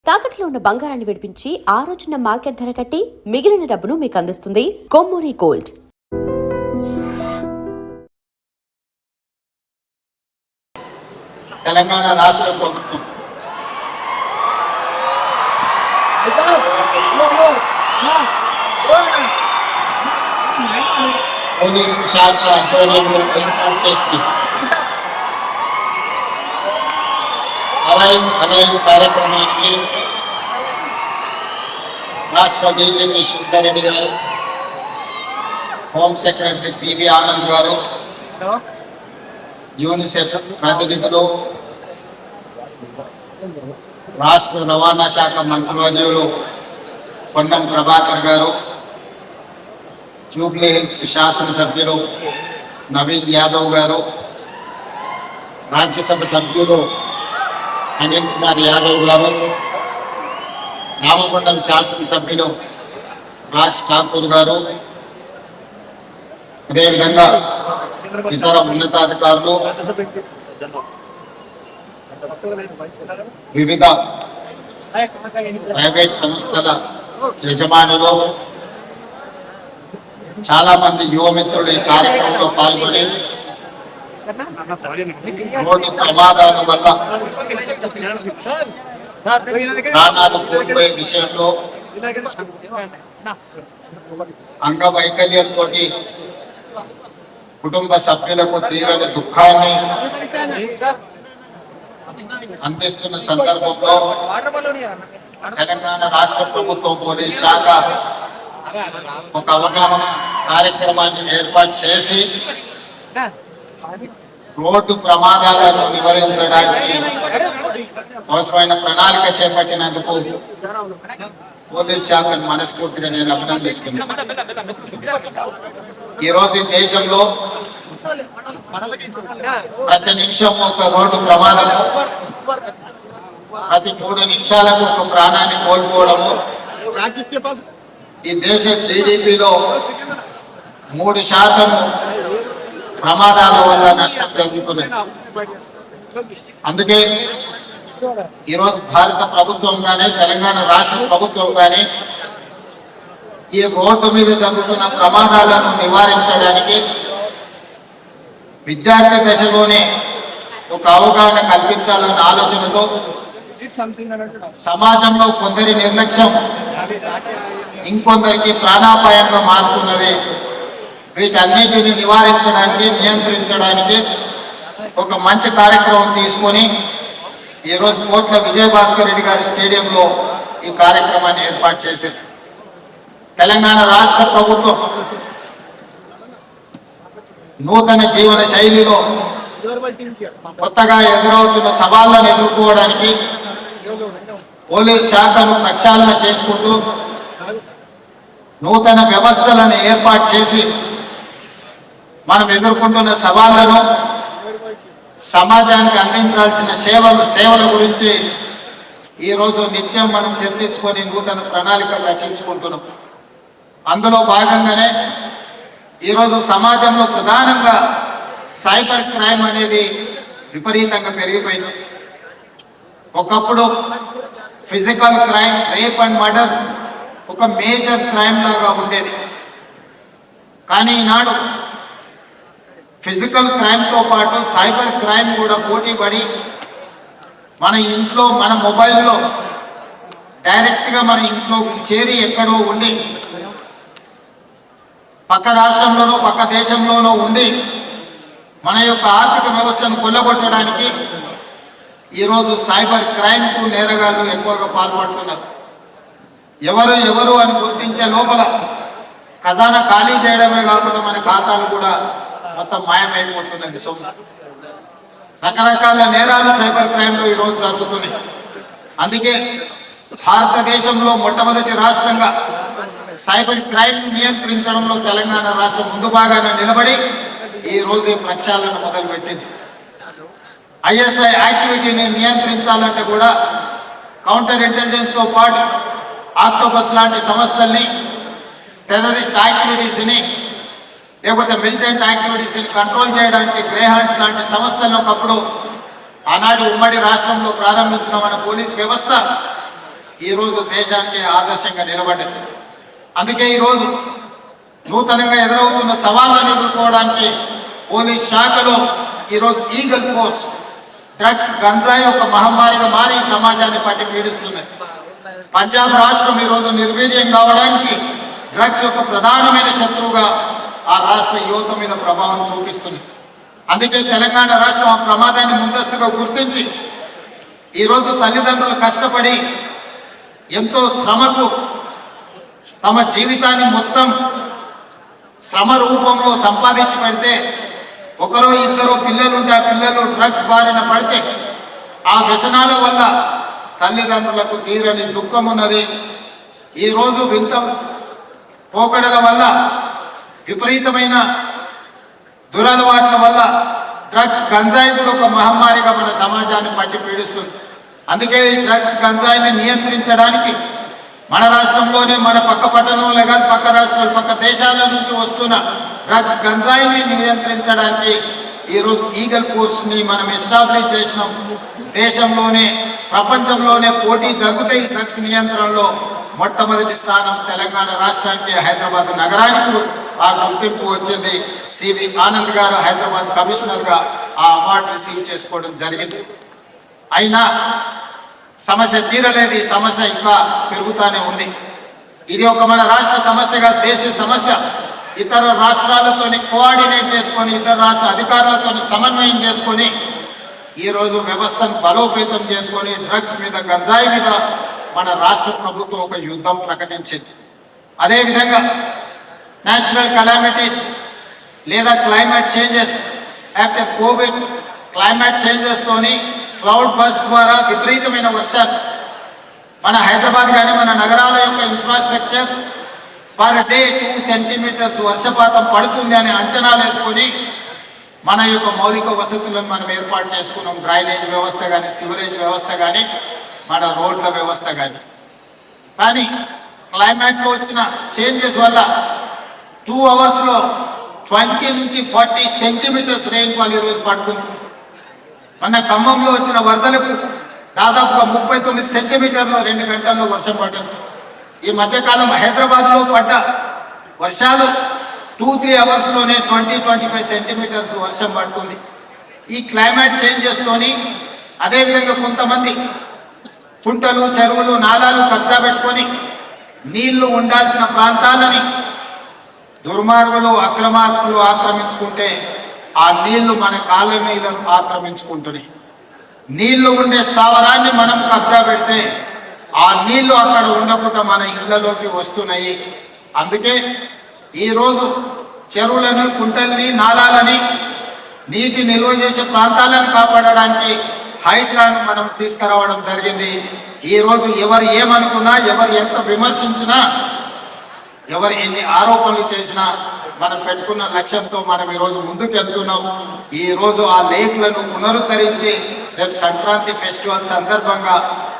తాకట్లో ఉన్న బంగారాన్ని విడిపించి ఆ రోజున మార్కెట్ ధర కట్టి మిగిలిన డబ్బును మీకు అందిస్తుంది కొమ్మూరి గోల్డ్. తెలంగాణ రాష్ట్ర ప్రభుత్వం పోలీసు శాఖ ఆధ్వర్యంలో ఏర్పాటు చేసిన అలైవ్ కార్యక్రమానికి రాష్ట్ర డీజీపీ శివరెడ్డి గారు, హోమ్ సెక్రటరీ సివి ఆనంద్ గారు, యూనిసెఫ్ ప్రతినిధులు, రాష్ట్ర రవాణా శాఖ మంత్రివర్యులు పొన్నం ప్రభాకర్ గారు, జూబ్లీ హిల్స్ శాసనసభ్యులు నవీన్ యాదవ్ గారు, రాజ్యసభ సభ్యులు అనిల్ కుమార్ యాదవ్ గారు, రామగుండం శాసనసభ్యులు రాజ్ ఠాకూర్ గారు, అదేవిధంగా ఇతర ఉన్నతాధికారులు, వివిధ ప్రైవేట్ సంస్థల యజమానులు, చాలా మంది యువమిత్రులు ఈ కార్యక్రమంలో పాల్గొని రోడ్డు ప్రమాదాల వల్ల ప్రాణాలు కోల్పోయే విషయంలో అంగవైకల్యంతో కుటుంబ సభ్యులకు తీరని దుఃఖాన్ని అందిస్తున్న సందర్భంలో తెలంగాణ రాష్ట్ర ప్రభుత్వం పోలీస్ శాఖ ఒక అవగాహన కార్యక్రమాన్ని ఏర్పాటు చేసి రోడ్డు ప్రమాదాలను నివారించడానికి అవసరమైన ప్రణాళిక చేపట్టినందుకు పోలీస్ శాఖను మనస్ఫూర్తిగా నేను అభినందిస్తున్నాను. ఈరోజు ఈ దేశంలో ప్రతి నిమిషం ఒక రోడ్డు ప్రమాదము, ప్రతి 3 నిమిషాలకు ఒక ప్రాణాన్ని కోల్పోవడము, ఈ దేశ జీడిపిలో 3% ప్రమాదాల వల్ల నష్టం జరుగుతున్నాయి. అందుకే ఈరోజు భారత ప్రభుత్వం కానీ తెలంగాణ రాష్ట్ర ప్రభుత్వం కానీ ఈ రోడ్డు మీద జరుగుతున్న ప్రమాదాలను నివారించడానికి విద్యార్థి దశలోనే ఒక అవగాహన కల్పించాలన్న ఆలోచనతో సమాజంలో కొందరి నిర్లక్ష్యం ఇంకొందరికి ప్రాణాపాయంగా మారుతున్నది. వీటన్నిటిని నివారించడానికి, నియంత్రించడానికి ఒక మంచి కార్యక్రమం తీసుకొని ఈరోజు కోట్ల విజయభాస్కర్ రెడ్డి గారి స్టేడియంలో ఈ కార్యక్రమాన్ని ఏర్పాటు చేశారు. తెలంగాణ రాష్ట్ర ప్రభుత్వం నూతన జీవన శైలిలో కొత్తగా ఎదురవుతున్న సవాళ్లను ఎదుర్కోవడానికి పోలీస్ శాఖను ప్రక్షాళన చేసుకుంటూ నూతన వ్యవస్థలను ఏర్పాటు చేసి మనం ఎదుర్కొంటున్న సవాళ్లను, సమాజానికి అందించాల్సిన సేవల గురించి ఈరోజు నిత్యం మనం చర్చించుకొని నూతన ప్రణాళికలు రచించుకుంటున్నాం. అందులో భాగంగానే ఈరోజు సమాజంలో ప్రధానంగా సైబర్ క్రైమ్ అనేది విపరీతంగా పెరిగిపోయింది. ఒకప్పుడు physical crime, rape and murder ఒక మేజర్ క్రైమ్ లాగా ఉండేది. కానీ ఈనాడు ఫిజికల్ క్రైమ్తో పాటు సైబర్ క్రైమ్ కూడా పోటీ పడి మన ఇంట్లో, మన మొబైల్లో డైరెక్ట్గా మన ఇంట్లో చేరి ఎక్కడో ఉండి, పక్క రాష్ట్రంలోనో పక్క దేశంలోనో ఉండి మన యొక్క ఆర్థిక వ్యవస్థను కొల్లగొట్టడానికి ఈరోజు సైబర్ క్రైమ్కు నేరగాళ్ళు ఎక్కువగా పాల్పడుతున్నారు. ఎవరు అని గుర్తించే లోపల ఖజానా ఖాళీ చేయడమే కాకుండా మన ఖాతాలు కూడా మొత్తం మాయమైపోతున్నది. రకరకాల నేరాలు సైబర్ క్రైమ్లో ఈరోజు జరుగుతున్నాయి. అందుకే భారతదేశంలో మొట్టమొదటి రాష్ట్రంగా సైబర్ క్రైమ్ నియంత్రించడంలో తెలంగాణ రాష్ట్రం ముందు భాగాన నిలబడి ఈరోజు ప్రక్షాళన మొదలుపెట్టింది. ఐఎస్ఐ యాక్టివిటీని నియంత్రించాలంటే కూడా కౌంటర్ ఇంటెలిజెన్స్తో పాటు ఆక్టోపస్ లాంటి సంస్థల్ని, టెర్రరిస్ట్ యాక్టివిటీస్ని, లేకపోతే మిలిటెంట్ యాక్టివిటీస్ని కంట్రోల్ చేయడానికి గ్రేహాండ్స్ లాంటి సంస్థలను ఒకప్పుడు ఆనాడు ఉమ్మడి రాష్ట్రంలో ప్రారంభించిన మన పోలీస్ వ్యవస్థ ఈరోజు దేశానికి ఆదర్శంగా నిలబడ్డది. అందుకే ఈరోజు నూతనంగా ఎదురవుతున్న సవాళ్ళను ఎదుర్కోవడానికి పోలీస్ శాఖలో ఈరోజు ఈగల్ ఫోర్స్ డ్రగ్స్ గంజాయి ఒక మహమ్మారిగా మారి సమాజాన్ని పట్టి పీడిస్తున్నాయి. పంజాబ్ రాష్ట్రం ఈరోజు నిర్వీర్యం కావడానికి డ్రగ్స్ ఒక ప్రధానమైన శత్రువుగా ఆ రాష్ట్ర యువత మీద ప్రభావం చూపిస్తుంది. అందుకే తెలంగాణ రాష్ట్రం ఆ ప్రమాదాన్ని ముందస్తుగా గుర్తించి ఈరోజు తల్లిదండ్రులు కష్టపడి ఎంతో శ్రమకు తమ జీవితాన్ని మొత్తం శ్రమ రూపంలో సంపాదించి పెడితే ఒకరో ఇద్దరు పిల్లలుంటే ఆ పిల్లలు డ్రగ్స్ బారిన పడితే ఆ వ్యసనాల వల్ల తల్లిదండ్రులకు తీరని దుఃఖం ఉన్నది. ఈరోజు వింత పోకడల వల్ల విపరీతమైన దురలవాట్ల వల్ల డ్రగ్స్ గంజాయి కూడా ఒక మహమ్మారిగా మన సమాజాన్ని పట్టి పీడిస్తుంది. అందుకే ఈ డ్రగ్స్ గంజాయిని నియంత్రించడానికి మన రాష్ట్రంలోనే మన పక్క పట్టణంలో కాదు పక్క రాష్ట్రాలు పక్క దేశాల నుంచి వస్తున్న డ్రగ్స్ గంజాయిని నియంత్రించడానికి ఈరోజు ఈగల్ ఫోర్స్ని మనం ఎస్టాబ్లిష్ చేసినాం. దేశంలోనే ప్రపంచంలోనే పోటీ జరుగుతాయి డ్రగ్స్ నియంత్రణలో. మొట్టమొదటి స్థానం తెలంగాణ రాష్ట్రానికి హైదరాబాద్ నగరానికి ఆ గుర్తింపు వచ్చింది. సివి ఆనంద్ గారు హైదరాబాద్ కమిషనర్గా ఆ అవార్డు రిసీవ్ చేసుకోవడం జరిగింది. అయినా సమస్య తీరలేదు. ఈ సమస్య ఇంకా పెరుగుతూనే ఉంది. ఇది ఒక మన రాష్ట్ర సమస్యగా దేశ సమస్య. ఇతర రాష్ట్రాలతోని కోఆర్డినేట్ చేసుకొని ఇతర రాష్ట్ర అధికారులతో సమన్వయం చేసుకొని ఈరోజు వ్యవస్థను బలోపేతం చేసుకొని డ్రగ్స్ మీద గంజాయి మీద మన రాష్ట్ర ప్రభుత్వం ఒక యుద్ధం ప్రకటించింది. అదేవిధంగా న్యాచురల్ కలామిటీస్ లేదా climate changes after covid climate చేంజెస్తోని క్లౌడ్ బస్ ద్వారా విపరీతమైన వర్షాలు మన హైదరాబాద్ కానీ మన నగరాల యొక్క ఇన్ఫ్రాస్ట్రక్చర్ పర్ డే 2 సెంటీమీటర్స్ వర్షపాతం పడుతుంది అని అంచనాలు వేసుకొని మన యొక్క మౌలిక వసతులను మనం ఏర్పాటు చేసుకున్నాం. డ్రైనేజ్ వ్యవస్థ కానీ సివరేజ్ వ్యవస్థ కానీ మన రోడ్ల వ్యవస్థ కానీ క్లైమేట్లో వచ్చిన చేంజెస్ వల్ల 2 అవర్స్లో 20 నుంచి 40 సెంటీమీటర్స్ రెయిన్ఫాల్ ఈరోజు పడుతుంది. మన ఖమ్మంలో వచ్చిన వరదలకు దాదాపుగా 39 సెంటీమీటర్లు 2 గంటల్లో వర్షం పడ్డది. ఈ మధ్యకాలం హైదరాబాద్లో పడ్డ వర్షాలు 2-3 అవర్స్లోనే 20-25 సెంటీమీటర్స్ వర్షం పడుతుంది. ఈ క్లైమేట్ చేంజెస్తోని అదేవిధంగా కొంతమంది కుంటలు చెరువులు నాలాలు కబ్జా పెట్టుకొని నీళ్లు ఉండాల్సిన ప్రాంతాలని దుర్మార్గులు అక్రమార్కులు ఆక్రమించుకుంటే ఆ నీళ్లు మన కాలనీలను ఆక్రమించుకుంటున్నాయి. నీళ్లు ఉండే స్థావరాన్ని మనం కబ్జా పెడితే ఆ నీళ్లు అక్కడ ఉండకుండా మన ఇళ్లలోకి వస్తున్నాయి. అందుకే ఈరోజు చెరువులని కుంటల్ని నాలాలని నీటి నిల్వ చేసే ప్రాంతాలను కాపాడడానికి హైడ్రాను మనం తీసుకురావడం జరిగింది. ఈరోజు ఎవరు ఏమనుకున్నా ఎవరు ఎంత విమర్శించినా ఎవరు ఎన్ని ఆరోపణలు చేసినా మనం పెట్టుకున్న లక్ష్యంతో మనం ఈరోజు ముందుకు వెళ్తున్నాం. ఈరోజు ఆ లేక్లను పునరుద్ధరించి రేపు సంక్రాంతి ఫెస్టివల్ సందర్భంగా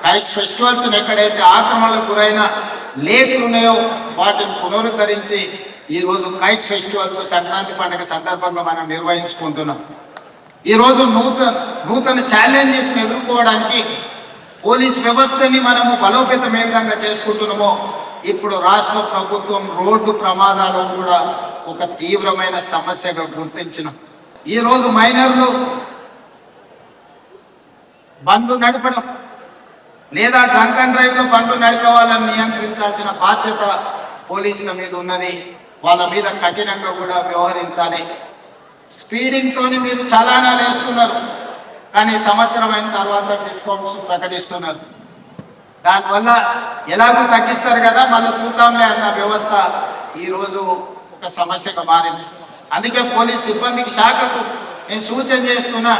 కైట్ ఫెస్టివల్స్ ఎక్కడైతే ఆక్రమణలకు గురైన లేక్లు ఉన్నాయో వాటిని పునరుద్ధరించి ఈరోజు కైట్ ఫెస్టివల్స్ సంక్రాంతి పండుగ సందర్భంగా మనం నిర్వహించుకుంటున్నాం. ఈరోజు నూతన ఛాలెంజెస్ని ఎదుర్కోవడానికి పోలీస్ వ్యవస్థని మనము బలోపేతం ఏ విధంగా చేసుకుంటున్నామో ఇప్పుడు రాష్ట్ర ప్రభుత్వం రోడ్డు ప్రమాదాలను కూడా ఒక తీవ్రమైన సమస్యగా గుర్తించినాం. ఈరోజు మైనర్లు బండ్లు నడపడం లేదా డ్రంక్ అండ్ డ్రైవ్లో బండ్లు నడిపే వాళ్ళని నియంత్రించాల్సిన బాధ్యత పోలీసుల మీద ఉన్నది. వాళ్ళ మీద కఠినంగా కూడా వ్యవహరించాలి. స్పీడింగ్తోని మీరు చలానాలు వేస్తున్నారు కానీ సంవత్సరం అయిన తర్వాత డిస్కౌంట్స్ ప్రకటిస్తున్నారు. దానివల్ల ఎలాగూ తగ్గిస్తారు కదా మళ్ళీ చూద్దాంలే అన్న వ్యవస్థ ఈరోజు ఒక సమస్యగా మారింది. అందుకే పోలీస్ సిబ్బందికి శాఖకు నేను సూచన చేస్తున్నా,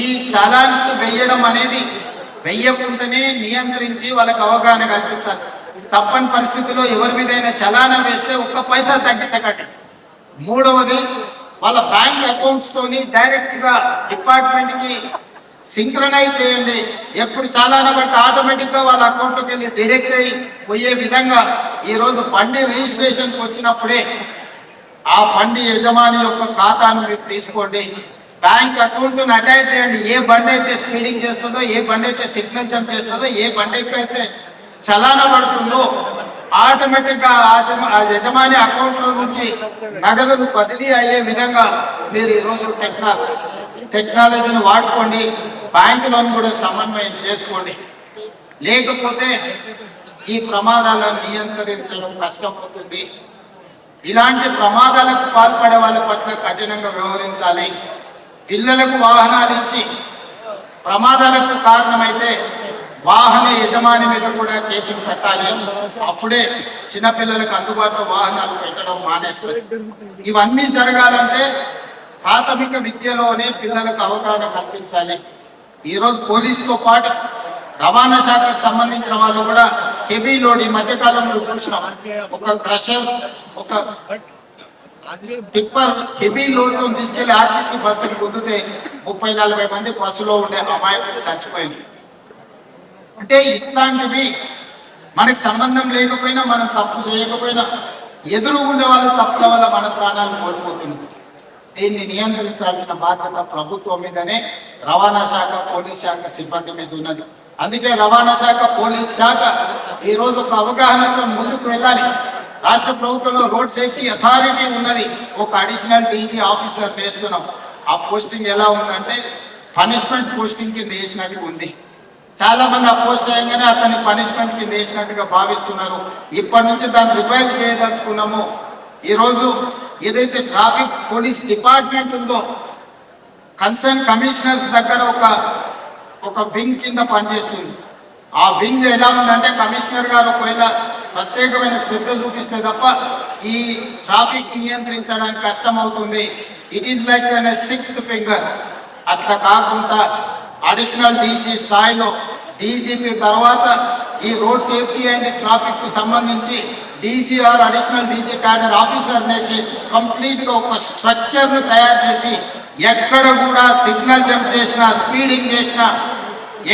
ఈ చలాన్స్ వేయడం అనేది వెయ్యకుండానే నియంత్రించి వాళ్ళకి అవగాహన కల్పించాలి. తప్పని పరిస్థితిలో ఎవరి మీదైనా చలానా వేస్తే 1 పైసా తగ్గించకండి. మూడవది వాళ్ళ బ్యాంక్ అకౌంట్స్తోని డైరెక్ట్గా డిపార్ట్మెంట్కి సింక్రనైజ్ చేయండి. ఎప్పుడు చలానా బట్టి ఆటోమేటిక్గా వాళ్ళ అకౌంట్లోకి వెళ్ళి డిడక్ట్ అయ్యి పోయే విధంగా ఈరోజు బండి రిజిస్ట్రేషన్కి వచ్చినప్పుడే ఆ బండి యజమాని యొక్క ఖాతాను మీరు తీసుకోండి. బ్యాంక్ అకౌంట్ను అటాచ్ చేయండి. ఏ బండి అయితే స్పీడింగ్ చేస్తుందో, ఏ బండి అయితే సిగ్నల్ జంప్ చేస్తుందో, ఏ బండి అయితే చలానా పడుతుందో ఆటోమేటిక్గా ఆ యజమాని అకౌంట్లో నుంచి నగదును బదిలీ అయ్యే విధంగా మీరు ఈరోజు టెక్నాలజీని వాడుకోండి, బ్యాంకులను కూడా సమన్వయం చేసుకోండి. లేకపోతే ఈ ప్రమాదాలను నియంత్రించడం కష్టమవుతుంది. ఇలాంటి ప్రమాదాలకు పాల్పడే వాళ్ళ పట్ల కఠినంగా వ్యవహరించాలి. పిల్లలకు వాహనాలు ఇచ్చి ప్రమాదాలకు కారణమైతే వాహన యజమాని మీద కూడా కేసులు పెట్టాలి. అప్పుడే చిన్నపిల్లలకు అందుబాటులో వాహనాలు పెట్టడం మానేస్తుంది. ఇవన్నీ జరగాలంటే ప్రాథమిక విద్యలోనే పిల్లలకు అవగాహన కల్పించాలి. ఈరోజు పోలీసుతో పాటు రవాణా శాఖకు సంబంధించిన వాళ్ళు కూడా హెవీ లోడ్ ఈ మధ్యకాలంలో చూసినాం. ఒక క్రషర్, ఒక టిప్పర్ హెవీ లోడ్తో తీసుకెళ్లి ఆర్టీసీ బస్సులు గుద్దితే 30-40 మంది బస్సులో ఉండే అమాయకులు చచ్చిపోయింది. అంటే ఇట్లాంటివి మనకు సంబంధం లేకపోయినా, మనం తప్పు చేయకపోయినా ఎదురు ఉండే వాళ్ళు తప్పుల వల్ల మన ప్రాణాలు కోల్పోతున్నాయి. దీన్ని నియంత్రించాల్సిన బాధ్యత ప్రభుత్వం మీదనే, రవాణా శాఖ, పోలీస్ శాఖ సిబ్బంది మీద ఉన్నది. అందుకే రవాణా శాఖ, పోలీస్ శాఖ ఈరోజు ఒక అవగాహనతో ముందుకు వెళ్ళాలి. రాష్ట్ర ప్రభుత్వంలో రోడ్ సేఫ్టీ అథారిటీ ఉన్నది. ఒక అడిషనల్ డీజీ ఆఫీసర్ వేస్తున్నాం. ఆ పోస్టింగ్ ఎలా ఉందంటే పనిష్మెంట్ పోస్టింగ్ కింద వేసినట్టుగా ఉంది. చాలా మంది ఆ పోస్ట్ అయ్యగానే అతన్ని పనిష్మెంట్ కింద వేసినట్టుగా భావిస్తున్నారు. ఇప్పటి నుంచి దాన్ని రివైవ్ చేయదలుచుకున్నాము. ఈరోజు ఏదైతే ట్రాఫిక్ పోలీస్ డిపార్ట్మెంట్ ఉందో కన్సర్న్ కమిషనర్స్ దగ్గర ఒక వింగ్ కింద పనిచేస్తుంది. ఆ వింగ్ ఎలా ఉందంటే కమిషనర్ గారు ఒకవేళ ప్రత్యేకమైన శ్రద్ధ చూపిస్తే తప్ప ఈ ట్రాఫిక్ నియంత్రించడానికి కష్టం అవుతుంది. ఇట్ ఈస్ లైక్ అనే 6th ఫింగర్. అట్లా కాకుండా అడిషనల్ డీజీ స్థాయిలో డీజీపీ తర్వాత ఈ రోడ్ సేఫ్టీ అండ్ ట్రాఫిక్ కు సంబంధించి DGR additional DG cadre officer అనేసి కంప్లీట్గా ఒక స్ట్రక్చర్ను తయారు చేసి ఎక్కడ కూడా సిగ్నల్ జంప్ చేసినా, స్పీడింగ్ చేసినా,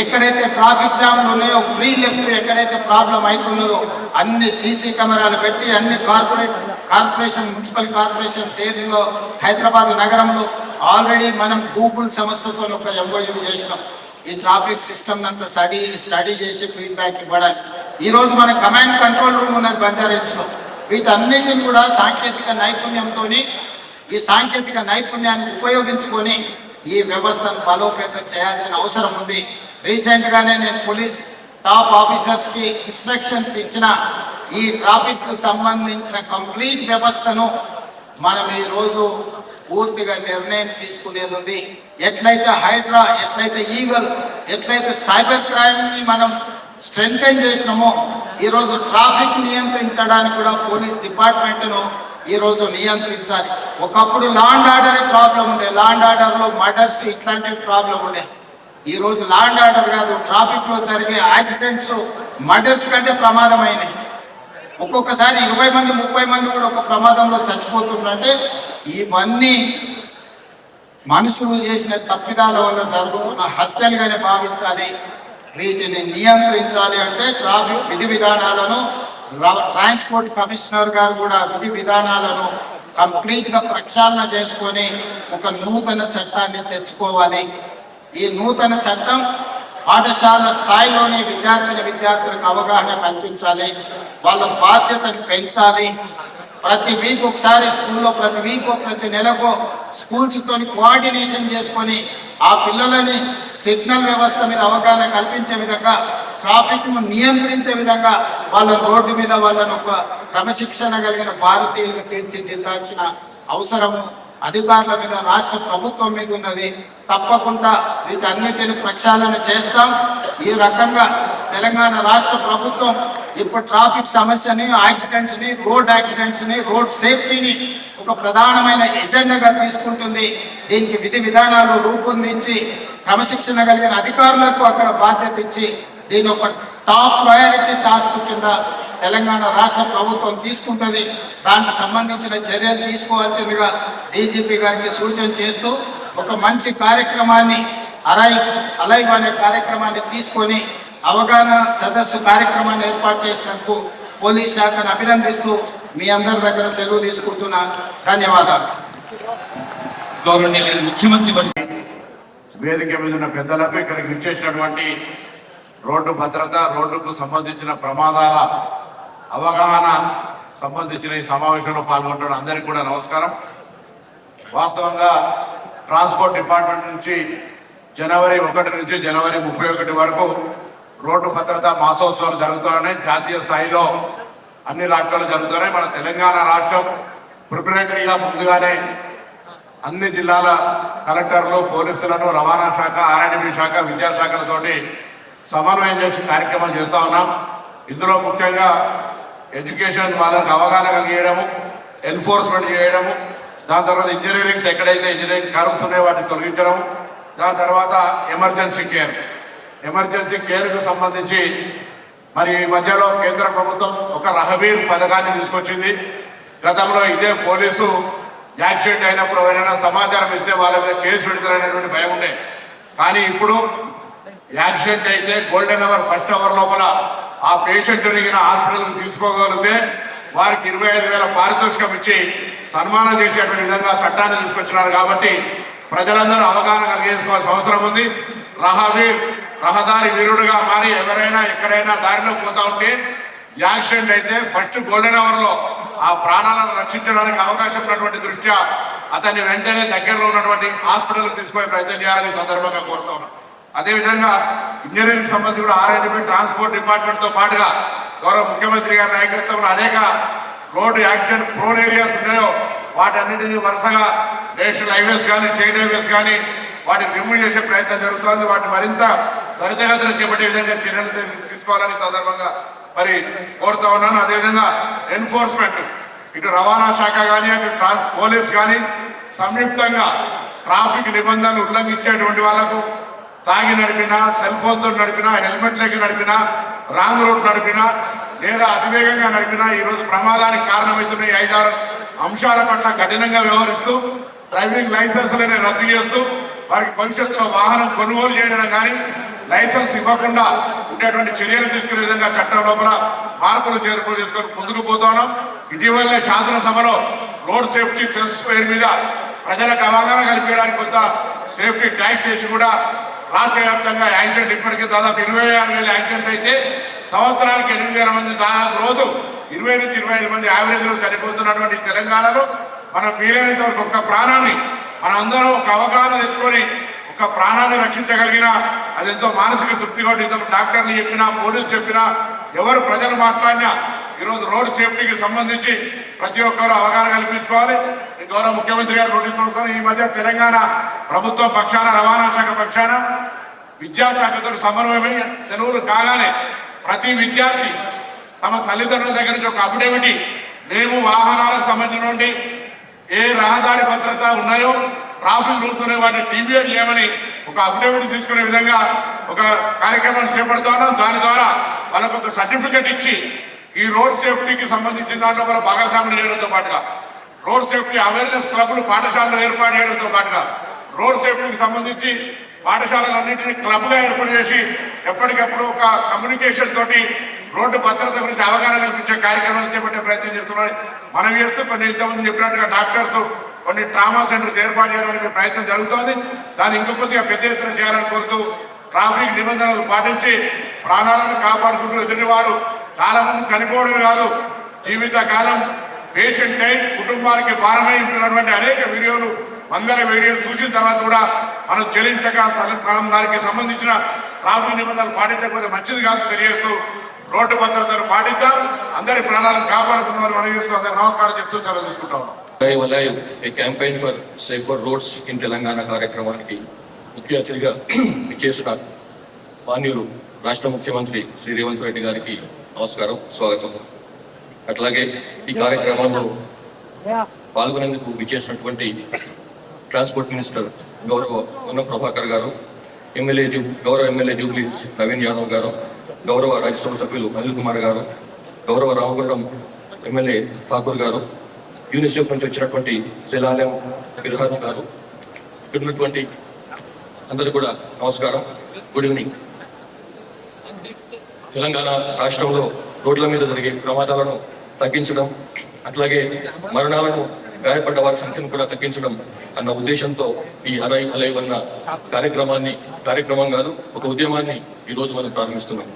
ఎక్కడైతే ట్రాఫిక్ జామ్లు ఉన్నాయో, ఫ్రీ లెఫ్ట్ ఎక్కడైతే ప్రాబ్లం అవుతున్నదో అన్ని సీసీ కెమెరాలు పెట్టి అన్ని కార్పొరేషన్ మున్సిపల్ కార్పొరేషన్స్ ఏరియాలో హైదరాబాద్ నగరంలో ఆల్రెడీ మనం గూగుల్ సంస్థతో ఒక ఎంఓయూ చేసినాం. ఈ ట్రాఫిక్ సిస్టమ్ అంతా స్టడీ చేసి ఫీడ్బ్యాక్ ఇవ్వడానికి. ఈరోజు మన కమాండ్ కంట్రోల్ రూమ్ ఉన్నది బంజారాహిల్స్లో. వీటన్నిటిని కూడా సాంకేతిక నైపుణ్యంతో, ఈ సాంకేతిక నైపుణ్యాన్ని ఉపయోగించుకొని ఈ వ్యవస్థను బలోపేతం చేయాల్సిన అవసరం ఉంది. రీసెంట్గానే నేను పోలీస్ టాప్ ఆఫీసర్స్కి ఇన్స్ట్రక్షన్స్ ఇచ్చిన ఈ ట్రాఫిక్ కు సంబంధించిన కంప్లీట్ వ్యవస్థను మనం ఈరోజు పూర్తిగా నిర్ణయం తీసుకునేది ఉంది. ఎట్లయితే హైడ్రా, ఎట్లయితే ఈగల్, ఎట్లయితే సైబర్ క్రైమ్ని మనం స్ట్రెంథెన్ చేసినామో ఈరోజు ట్రాఫిక్ నియంత్రించడానికి కూడా పోలీస్ డిపార్ట్మెంట్ను ఈరోజు నియంత్రించాలి. ఒకప్పుడు లా అండ్ ఆర్డర్ ప్రాబ్లం ఉండే, లా అండ్ ఆర్డర్లో మర్డర్స్ ఇట్లాంటివి ప్రాబ్లం ఉండే. ఈరోజు లా అండ్ ఆర్డర్ కాదు, ట్రాఫిక్లో జరిగే యాక్సిడెంట్స్ మర్డర్స్ కంటే ప్రమాదమైనవి. ఒక్కొక్కసారి 20 మంది 30 మంది కూడా ఒక ప్రమాదంలో చచ్చిపోతుందంటే ఇవన్నీ మనుషులు చేసిన తప్పిదాల వల్ల జరుగుతున్న హత్యలుగానే భావించాలి. వీటిని నియంత్రించాలి అంటే ట్రాఫిక్ విధి విధానాలను, ట్రాన్స్పోర్ట్ కమిషనర్ గారు కూడా విధి విధానాలను కంప్లీట్గా ప్రక్షాళన చేసుకొని ఒక నూతన చట్టాన్ని తెచ్చుకోవాలి. ఈ నూతన చట్టం పాఠశాల స్థాయిలోనే విద్యార్థులకు అవగాహన కల్పించాలి. వాళ్ళ బాధ్యతను పెంచాలి. ప్రతి వీక్ ఒకసారి స్కూల్లో, ప్రతి వీక్ ప్రతి నెలకు స్కూల్స్తో కోఆర్డినేషన్ చేసుకొని ఆ పిల్లలని సిగ్నల్ వ్యవస్థ మీద అవగాహన కల్పించే విధంగా, ట్రాఫిక్ను నియంత్రించే విధంగా వాళ్ళని రోడ్డు మీద వాళ్ళను ఒక క్రమశిక్షణ కలిగిన భారతీయులుగా తీర్చిదిద్దాల్సిన అవసరము అధికారుల మీద, రాష్ట్ర ప్రభుత్వం మీద ఉన్నది. తప్పకుండా వీటన్నిటిని ప్రక్షాళన చేస్తాం. ఈ రకంగా తెలంగాణ రాష్ట్ర ప్రభుత్వం ఇప్పుడు ట్రాఫిక్ సమస్యని, యాక్సిడెంట్స్ని, రోడ్ సేఫ్టీని ఒక ప్రధానమైన ఎజెండాగా తీసుకుంటుంది. దీనికి విధి విధానాలు రూపొందించి క్రమశిక్షణ కలిగిన అధికారులకు అక్కడ బాధ్యత ఇచ్చి దీని ఒక టాప్ ప్రయారిటీ టాస్క్ కింద తెలంగాణ రాష్ట్ర ప్రభుత్వం తీసుకుంటుంది. దానికి సంబంధించిన చర్యలు తీసుకోవాల్సిందిగా డీజీపీ గారికి సూచన చేస్తూ ఒక మంచి కార్యక్రమాన్ని అలైవ్ అనే కార్యక్రమాన్ని తీసుకొని అవగాహన సదస్సు కార్యక్రమాన్ని ఏర్పాటు చేసినందుకు పోలీస్ శాఖను అభినందిస్తూ మీ అందరి దగ్గర సెలవు తీసుకుంటున్నా. ధన్యవాదాలు. గౌరవనీయులు ముఖ్యమంత్రి వేదిక మీద ఉన్న పెద్దలకు, ఇక్కడికి విచ్చేసినటువంటి రోడ్డు భద్రత, రోడ్డుకు సంబంధించిన ప్రమాదాల అవగాహన సంబంధించిన ఈ సమావేశంలో పాల్గొంటున్న అందరికీ కూడా నమస్కారం. వాస్తవంగా ట్రాన్స్పోర్ట్ డిపార్ట్మెంట్ నుంచి జనవరి 1 నుంచి జనవరి 31 వరకు రోడ్డు భద్రతా మాసోత్సవాలు జరుగుతున్నాయి. జాతీయ స్థాయిలో అన్ని రాష్ట్రాలు జరుగుతున్నాయి. మన తెలంగాణ రాష్ట్రం ప్రిపరేటరీగా ముందుగానే అన్ని జిల్లాల కలెక్టర్లు, పోలీసులను, రవాణా శాఖ, ఆర్ఎండ్బి శాఖ, విద్యాశాఖలతోటి సమన్వయం చేసి కార్యక్రమాలు చేస్తూ ఉన్నాం. ఇందులో ముఖ్యంగా ఎడ్యుకేషన్ వాళ్ళకి అవగాహన కలిగేయడము, ఎన్ఫోర్స్మెంట్ చేయడము, దాని తర్వాత ఇంజనీరింగ్స్ ఎక్కడైతే ఇంజనీరింగ్ కర్వ్స్ ఉన్నాయో వాటిని తొలగించడం, దాని తర్వాత ఎమర్జెన్సీ కేర్కు సంబంధించి మరి ఈ మధ్యలో కేంద్ర ప్రభుత్వం ఒక రహబీర్ పథకాన్ని తీసుకొచ్చింది. గతంలో ఇదే పోలీసు యాక్సిడెంట్ అయినప్పుడు ఎవరైనా సమాచారం ఇస్తే వాళ్ళ మీద కేసు పెడతారనేటువంటి భయం ఉండే. కానీ ఇప్పుడు యాక్సిడెంట్ అయితే గోల్డెన్ అవర్, ఫస్ట్ అవర్ లోపల ఆ పేషెంట్ని హాస్పిటల్కి తీసుకోగలిగితే వారికి 25,000 పారితోషికం ఇచ్చి సన్మానం చేసేటువంటి విధంగా చట్టాన్ని తీసుకొచ్చినారు. కాబట్టి ప్రజలందరూ అవగాహన కలిగేసుకోవాల్సిన అవసరం ఉంది. రహదారి వీరుడుగా మారి ఎవరైనా ఎక్కడైనా దారిలో పోతా ఉంటే యాక్సిడెంట్ అయితే ఫస్ట్ గోల్డెన్ అవర్లో ఆ ప్రాణాలను రక్షించడానికి అవకాశం ఉన్నటువంటి దృష్ట్యా అతన్ని వెంటనే దగ్గరలో ఉన్నటువంటి హాస్పిటల్కి తీసుకునే ప్రయత్నం చేయాలని సందర్భంగా కోరుతా ఉన్నాం. అదేవిధంగా ఇంజనీరింగ్ సంబంధించి కూడా ఆర్ఎండ్బి, ట్రాన్స్పోర్ట్ డిపార్ట్మెంట్తో పాటుగా గౌరవ ముఖ్యమంత్రి గారి నాయకత్వంలో అనేక రోడ్డు యాక్సిడెంట్ ప్రోన్ ఏరియాస్ ఉన్నాయో వాటన్నిటినీ వరుసగా నేషనల్ హైవేస్ కానీ, స్టేట్ హైవేస్ కానీ వాటిని రిమూవ్ చేసే ప్రయత్నం జరుగుతోంది. వాటిని మరింత త్వరితగతిన చేపట్టే విధంగా చర్యలు తీసుకోవాలని సందర్భంగా మరి కోరుతా ఉన్నాను. అదేవిధంగా ఎన్ఫోర్స్మెంట్, ఇటు రవాణా శాఖ కానీ, అటు పోలీస్ కానీ సంయుక్తంగా ట్రాఫిక్ నిబంధనలు ఉల్లంఘించేటువంటి వాళ్లకు తాగి నడిపినా, సెల్ ఫోన్తో నడిపినా, హెల్మెట్ లేక నడిపినా, రాంగ్ రోడ్ నడిపినా లేదా అతివేగంగా నడిపినా ఈరోజు ప్రమాదానికి కారణమవుతున్న 5-6 అంశాల పట్ల కఠినంగా వ్యవహరిస్తూ డ్రైవింగ్ లైసెన్స్లని రద్దు చేస్తూ వారికి భవిష్యత్తులో వాహనం కొనుగోలు చేయడం కానీ, లైసెన్స్ ఇవ్వకుండా ఉండేటువంటి చర్యలు తీసుకునే విధంగా చట్టం లోపల మార్పులు చేర్పులు చేసుకొని ముందుకు పోతున్నాం. ఇటీవలనే శాసనసభలో రోడ్ సేఫ్టీ సెస్ పేరు మీద ప్రజలకు అవగాహన కల్పించడానికి కొంత సేఫ్టీ ట్యాక్స్ చేసి కూడా రాష్ట్ర వ్యాప్తంగా యాక్సిడెంట్ ఇప్పటికీ దాదాపు 26,000 యాక్సిడెంట్ అయితే సంవత్సరానికి 8,000 మంది, దాదాపు రోజు 20 నుంచి 25 మంది యావరేజ్లో చనిపోతున్నటువంటి తెలంగాణలో మనం వీలైనంత వరకు ఒక్క ప్రాణాన్ని మనందరం ఒక అవగాహన తెచ్చుకొని ఒక ప్రాణాన్ని రక్షించగలిగిన అదెంతో మానసిక తృప్తిగా ఉంటుంది. డాక్టర్లు చెప్పినా, పోలీసు చెప్పినా, ఎవరు ప్రజలు మాట్లాడినా ఈరోజు రోడ్ సేఫ్టీకి సంబంధించి ప్రతి ఒక్కరు అవగాహన కల్పించుకోవాలి. గౌరవ ముఖ్యమంత్రి గారు నోటీస్ వస్తాను. ఈ మధ్య తెలంగాణ ప్రభుత్వం పక్షాన, రవాణా శాఖ పక్షాన విద్యాశాఖతో సమన్వయమై సెలవులు కాగానే ప్రతి విద్యార్థి తమ తల్లిదండ్రుల దగ్గర నుంచి ఒక అఫిడవిట్ మేము వాహనాలకు సంబంధించినటువంటి ఏ రహదారి భద్రత ఉన్నాయో, ట్రాఫిక్ రూల్స్ ఉన్నాయి, వాటిని డివియేట్ చేయమని ఒక అఫిడవిట్ తీసుకునే విధంగా ఒక కార్యక్రమాన్ని చేపడుతున్నాం. దాని ద్వారా వాళ్ళకు ఒక సర్టిఫికెట్ ఇచ్చి ఈ రోడ్ సేఫ్టీకి సంబంధించిన దాంట్లో వాళ్ళ భాగస్వామ్యం చేయడంతో పాటుగా రోడ్ సేఫ్టీ అవేర్నెస్ క్లబ్లు పాఠశాలలో ఏర్పాటు చేయడంతో పాటుగా రోడ్ సేఫ్టీకి సంబంధించి పాఠశాలలన్నింటినీ క్లబ్గా ఏర్పాటు చేసి ఎప్పటికప్పుడు ఒక కమ్యూనికేషన్ తోటి రోడ్డు భద్రత గురించి అవగాహన కల్పించే కార్యక్రమాలు చేపట్టే ప్రయత్నం చేస్తున్నాయి. మనం చేస్తూ కొన్ని ఇంతమంది చెప్పినట్టుగా డాక్టర్స్ కొన్ని ట్రామా సెంటర్స్ ఏర్పాటు చేయడానికి ప్రయత్నం జరుగుతోంది. దాన్ని ఇంకొక కొద్దిగా పెద్ద ఎత్తున చేయాలని కోరుతూ ట్రాఫిక్ నిబంధనలు పాటించి ప్రాణాలను కాపాడుకుంటూ ఎదుటివాడు చాలా మంది చనిపోవడం కాదు, జీవితకాలం పేషెంట్ అయి కుటుంబానికి భారమై ఉంటున్నటువంటి అనేక వీడియోలు, వందల వీడియోలు చూసిన తర్వాత కూడా మనం చెల్లించక దానికి సంబంధించిన ట్రాఫిక్ నిబంధనలు పాటించకపోతే మంచిది కాదు తెలియజేస్తూ రోడ్డు భద్రతను పాటిద్దాం, అందరి ప్రాణాలను కాపాడుకున్నామని మనం చేస్తూ అందరికి నమస్కారం చెప్తూ సెలవు తీసుకుంటా ఉన్నాం. A campaign for safer roads in Telangana కార్యక్రమానికి ముఖ్య అతిథిగా చేసిన మాన్యులు రాష్ట్ర ముఖ్యమంత్రి శ్రీ రేవంత్ రెడ్డి గారికి నమస్కారం, స్వాగతం. అట్లాగే ఈ కార్యక్రమంలో పాల్గొనేందుకు విచ్చేసినటువంటి ట్రాన్స్పోర్ట్ మినిస్టర్ గౌరవ పొన్నం ప్రభాకర్ గారు, గౌరవ ఎమ్మెల్యే జూబ్లీ నవీన్ యాదవ్ గారు, గౌరవ రాజ్యసభ సభ్యులు అనిల్ కుమార్ గారు, గౌరవ రామగుండం ఎమ్మెల్యే ఠాకూర్ గారు, యూనిసెఫ్ నుంచి వచ్చినటువంటి శిలాలయం బిర్హాన్ గారు, ఇక్కడ ఉన్నటువంటి అందరూ కూడా నమస్కారం, గుడ్ ఈవినింగ్. తెలంగాణ రాష్ట్రంలో రోడ్ల మీద జరిగే ప్రమాదాలను తగ్గించడం, అట్లాగే మరణాలను గాయపడ్డ వారి సంఖ్యను కూడా తగ్గించడం అన్న ఉద్దేశంతో ఈ అలైవ్ అన్న కార్యక్రమం కాదు, ఒక ఉద్యమాన్ని ఈ రోజు మనం ప్రారంభిస్తున్నాం.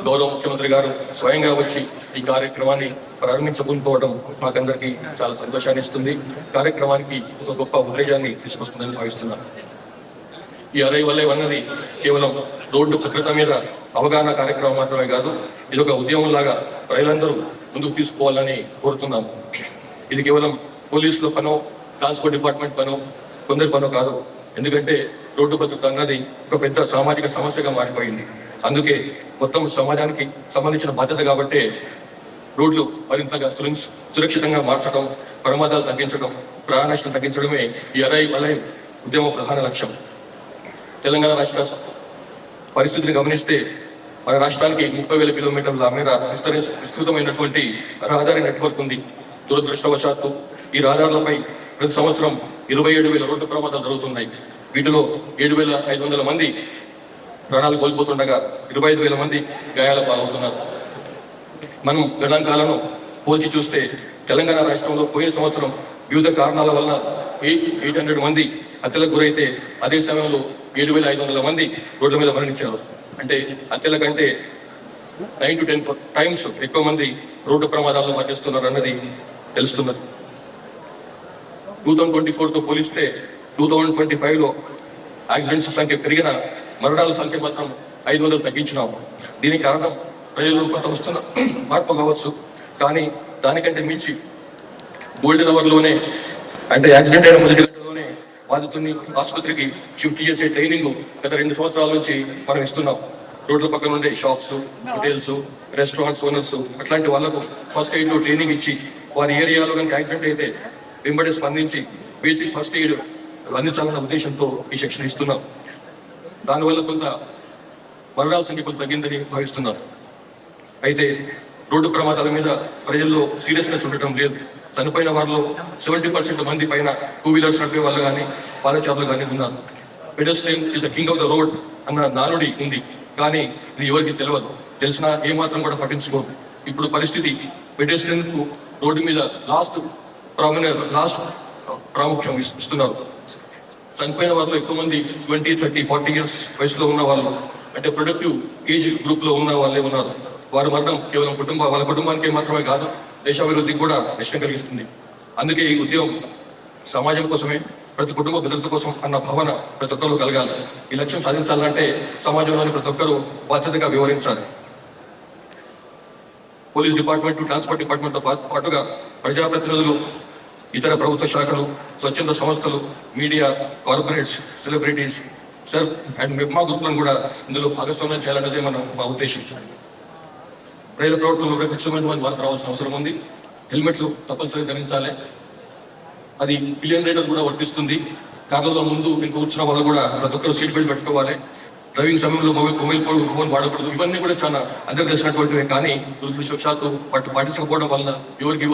గౌరవ ముఖ్యమంత్రి గారు స్వయంగా వచ్చి ఈ కార్యక్రమాన్ని ప్రారంభించకపోవడం మాకందరికీ చాలా సంతోషాన్ని ఇస్తుంది. కార్యక్రమానికి ఒక గొప్ప ఉద్రేజాన్ని తీసుకొస్తుందని భావిస్తున్నాను. ఈ అలైవ్ అన్నది కేవలం రోడ్డు భద్రత మీద అవగాహన కార్యక్రమం మాత్రమే కాదు, ఇది ఒక ఉద్యమం లాగా ప్రజలందరూ ముందుకు తీసుకోవాలని కోరుతున్నాను. ఇది కేవలం పోలీసుల పనో, ట్రాన్స్పోర్ట్ డిపార్ట్మెంట్ పనో, కొందరి పనో కాదు. ఎందుకంటే రోడ్డు భద్రత అన్నది ఒక పెద్ద సామాజిక సమస్యగా మారిపోయింది. అందుకే మొత్తం సమాజానికి సంబంధించిన బాధ్యత కాబట్టి రోడ్లు మరింతగా సురక్షితంగా మార్చడం, ప్రమాదాలు తగ్గించడం, ప్రాణ నష్టం తగ్గించడమే ఈ అలైవ్ ఉద్యమ ప్రధాన లక్ష్యం. తెలంగాణ రాష్ట్ర పరిస్థితిని గమనిస్తే మన రాష్ట్రానికి 30,000 కిలోమీటర్ల మేర విస్తృతమైనటువంటి రహదారి నెట్వర్క్ ఉంది. దురదృష్టవశాత్తు ఈ రహదారులపై ప్రతి సంవత్సరం 27,000 రోడ్డు ప్రమాదాలు జరుగుతున్నాయి. వీటిలో 7,500 మంది ప్రాణాలు కోల్పోతుండగా 25,000 మంది గాయాల పాలవుతున్నారు. మనం గణాంకాలను పోల్చి చూస్తే తెలంగాణ రాష్ట్రంలో పోయిన సంవత్సరం వివిధ కారణాల వలన 800 మంది హత్యలకు గురైతే అదే సమయంలో 7,500 మంది రోడ్ల మీద మరణించారు. అంటే హత్యల కంటే 9 to 10 టైమ్స్ ఎక్కువ మంది రోడ్డు ప్రమాదాల్లో మరణిస్తున్నారు అన్నది తెలుస్తున్నది. 2024తో పోలిస్తే 2025లో యాక్సిడెంట్స్ సంఖ్య పెరిగిన, మరణాల సంఖ్య మాత్రం 500 తగ్గించినాము. దీనికి కారణం ప్రజలు కొంత వస్తున్న మార్పు కావచ్చు, కానీ దానికంటే మించి గోల్డెన్ అవర్లోనే, అంటే యాక్సిడెంట్ అయిన మొదటి గంటలోనే బాధితుని ఆసుపత్రికి షిఫ్ట్ చేసే ట్రైనింగ్ గత 2 సంవత్సరాల నుంచి మనం ఇస్తున్నాం. రోడ్ల పక్కన ఉండే షాప్స్, హోటల్స్, రెస్టారెంట్స్ ఓనర్స్ అట్లాంటి వాళ్ళకు ఫస్ట్ ఎయిడ్ ట్రైనింగ్ ఇచ్చి, వారి ఏరియాలో కనుక యాక్సిడెంట్ అయితే వెంబడి స్పందించి బేసిక్ ఫస్ట్ ఎయిడ్ అందించాలన్న ఉద్దేశంతో ఈ శిక్షణ ఇస్తున్నాం. దానివల్ల కొంత మరణాల సంఖ్య కొంత తగ్గిందని భావిస్తున్నారు. అయితే రోడ్డు ప్రమాదాల మీద ప్రజల్లో సీరియస్నెస్ ఉండటం లేదు. చనిపోయిన వారిలో 70% మంది పైన 2 వీలర్స్ నడిపే వాళ్ళు కానీ, పాదచారులు కానీ ఉన్నారు. Pedestrian is the king of the road అన్న నానుడి ఉంది, కానీ ఇది ఎవరికి తెలియదు. తెలిసినా ఏమాత్రం కూడా పట్టించుకోరు. ఇప్పుడు పరిస్థితి పెడెస్ట్రియన్ కు రోడ్డు మీద లాస్ట్ ప్రాముఖ్యం ఇస్తున్నారు. చనిపోయిన వారిలో ఎక్కువ మంది 20, 30, 40 ఇయర్స్ వయసులో ఉన్న వాళ్ళు, అంటే ప్రొడక్టివ్ ఏజ్ గ్రూప్ లో ఉన్న వాళ్ళే ఉన్నారు. వారి మరణం కేవలం వాళ్ళ కుటుంబానికి మాత్రమే కాదు, దేశాభివృద్ధికి కూడా నష్టం కలిగిస్తుంది. అందుకే ఈ ఉద్యమం సమాజం కోసమే, ప్రతి కుటుంబ భద్రత కోసం అన్న భావన ప్రతి ఒక్కరు కలగాలి. ఈ లక్ష్యం సాధించాలంటే సమాజంలోని ప్రతి ఒక్కరూ బాధ్యతగా వ్యవహరించాలి. పోలీస్ డిపార్ట్మెంట్, ట్రాన్స్పోర్ట్ డిపార్ట్మెంట్తో పాటుగా ప్రజాప్రతినిధులు, ఇతర ప్రభుత్వ శాఖలు, స్వచ్ఛంద సంస్థలు, media, corporates, celebrities, SERP and MEPMA గ్రూప్లను కూడా ఇందులో భాగస్వామ్యం చేయాలన్నదే మా ఉద్దేశం. ప్రజల ప్రవర్తనలో ప్రత్యక్షమైన మార్పు రావాల్సిన అవసరం ఉంది. హెల్మెట్లు తప్పనిసరిగా ధరించాలి. అది పిలియన్ రైడర్ కూడా వర్తిస్తుంది. కార్లలో ముందు ఇంకా కూర్చున్న వాళ్ళు కూడా ప్రతి ఒక్కరు సీట్ బెల్ట్ పెట్టుకోవాలి. డ్రైవింగ్ సమయంలో మొబైల్ ఫోన్ వాడకూడదు. ఇవన్నీ కూడా చాలా అందరూ తెలిసినటువంటివే, కానీ దురదృష్టవశాత్తు వాటి పాటించకపోవడం వలన వారికి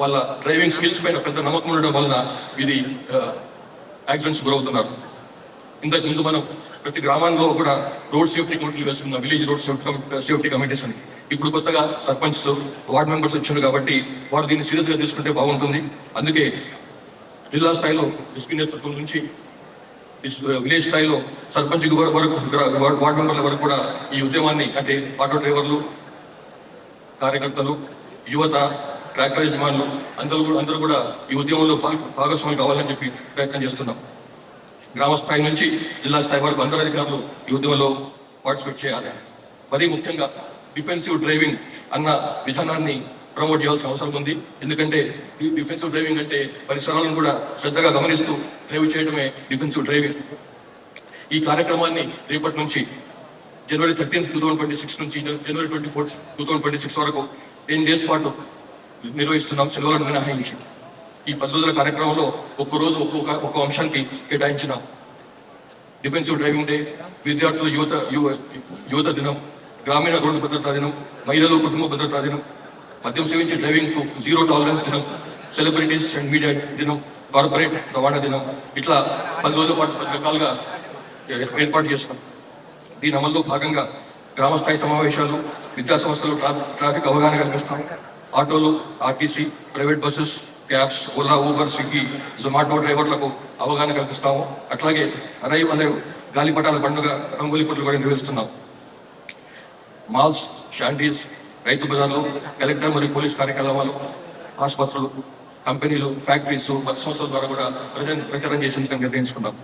వాళ్ళ డ్రైవింగ్ స్కిల్స్ పైన పెద్ద నమ్మకం ఉండడం వలన ఇది యాక్సిడెంట్స్ గురవుతున్నారు. ఇంతకు ముందు మనం ప్రతి గ్రామంలో కూడా రోడ్ సేఫ్టీ కమిటీలు వేసుకున్నాం, విలేజ్ రోడ్ సేఫ్టీ కమిటీస్ అని. ఇప్పుడు కొత్తగా సర్పంచ్, వార్డ్ మెంబర్స్ వచ్చారు కాబట్టి వారు దీన్ని సీరియస్గా తీసుకుంటే బాగుంటుంది. అందుకే జిల్లా స్థాయిలో ఎస్పీ నేతృత్వం నుంచి విలేజ్ స్థాయిలో సర్పంచ్ వరకు, వార్డ్ మెంబర్ల వరకు కూడా ఈ ఉద్యమాన్ని, అంటే ఆటో డ్రైవర్లు, కార్యకర్తలు, యువత, ట్రాక్టర్ యజమానులు అందరూ కూడా ఈ ఉద్యమంలో భాగస్వామి కావాలని చెప్పి ప్రయత్నం చేస్తున్నాం. గ్రామ స్థాయి నుంచి జిల్లా స్థాయి వరకు అందరు అధికారులు ఈ ఉద్యమంలో పార్టిసిపేట్ చేయాలి. మరీ ముఖ్యంగా డిఫెన్సివ్ డ్రైవింగ్ అన్న విధానాన్ని ప్రమోట్ చేయాల్సిన అవసరం ఉంది. ఎందుకంటే డిఫెన్సివ్ డ్రైవింగ్ అంటే పరిసరాలను కూడా శ్రద్ధగా గమనిస్తూ డ్రైవ్ చేయడమే డిఫెన్సివ్ డ్రైవింగ్. ఈ కార్యక్రమాన్ని రేపటి నుంచి January 13th, 2026 నుంచి January 24th, 2026 వరకు 10 days పాటు నిర్వహిస్తున్నాం, సెలవులను మినహాయించి. ఈ 10 రోజుల కార్యక్రమంలో ఒక్కరోజు ఒక్కొక్క అంశానికి కేటాయించినాం. డిఫెన్సివ్ డ్రైవింగ్ డే, విద్యార్థుల యువత దినం, గ్రామీణ రోడ్డు భద్రతా దినం, మహిళలు కుటుంబ భద్రతా దినం, మద్యం సేవించి డ్రైవింగ్ కు 0 టాలరెన్స్ దినం, సెలబ్రిటీస్ అండ్ మీడియా దినం, కార్పొరేట్ రవాణా దినం, ఇట్లా 10 రోజుల పాటు 10 రకాలుగా ఏర్పాటు చేస్తాం. దీని అమల్లో భాగంగా గ్రామస్థాయి సమావేశాలు, విద్యా సంస్థలు ట్రాఫిక్ అవగాహన కల్పిస్తాం. ఆటోలు, RTC, private buses, cabs, Ola, Uber, Swiggy, Zomato డ్రైవర్లకు అవగాహన కల్పిస్తాము. అట్లాగే అరైవ్ అలైవ్ గాలిపటాల పండుగ రంగోలీ పోటీలు కూడా నిర్వహిస్తున్నాం. మాల్స్, షాంటీస్, రైతు బజార్లు, కలెక్టర్ మరియు పోలీస్ కార్యక్రమాలు, ఆసుపత్రులు, కంపెనీలు, ఫ్యాక్టరీస్, బస్ సంస్థల ద్వారా కూడా ప్రచారం చేసేందుకు నిర్ణయించుకున్నాం.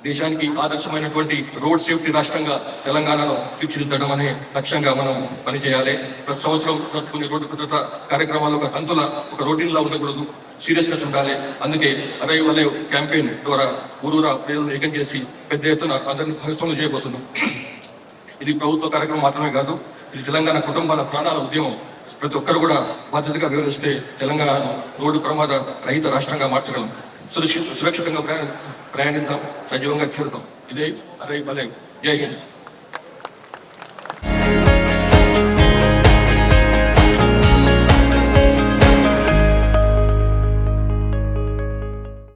దేశానికి ఆదర్శమైనటువంటి రోడ్ సేఫ్టీ రాష్ట్రంగా తెలంగాణను తీర్చిదిద్దడం అనే లక్ష్యంగా మనం పనిచేయాలి. ప్రతి సంవత్సరం జరుపుకునే రోడ్డు భద్రత కార్యక్రమాలు ఒక తంతుల ఒక రొటీన్లా ఉండకూడదు, సీరియస్నెస్ ఉండాలి. అందుకే అరైవ్ అలైవ్ క్యాంపెయిన్ ద్వారా ఊరూరా ప్రజలను ఏకం చేసి పెద్ద ఎత్తున అందరినీ భాగస్వాములు చేయబోతున్నాం. ఇది ప్రభుత్వ కార్యక్రమం మాత్రమే కాదు, ఇది తెలంగాణ కుటుంబాల ప్రాణాల ఉద్యమం. ప్రతి ఒక్కరు కూడా బాధ్యతగా వివరిస్తే తెలంగాణను రోడ్డు ప్రమాద రహిత రాష్ట్రంగా మార్చగలం. సురక్షితంగా ప్రయాణిద్దాం, సజీవంగా చేరుతాం. ఇదే అరైవ్ అలైవ్. జై హింద్.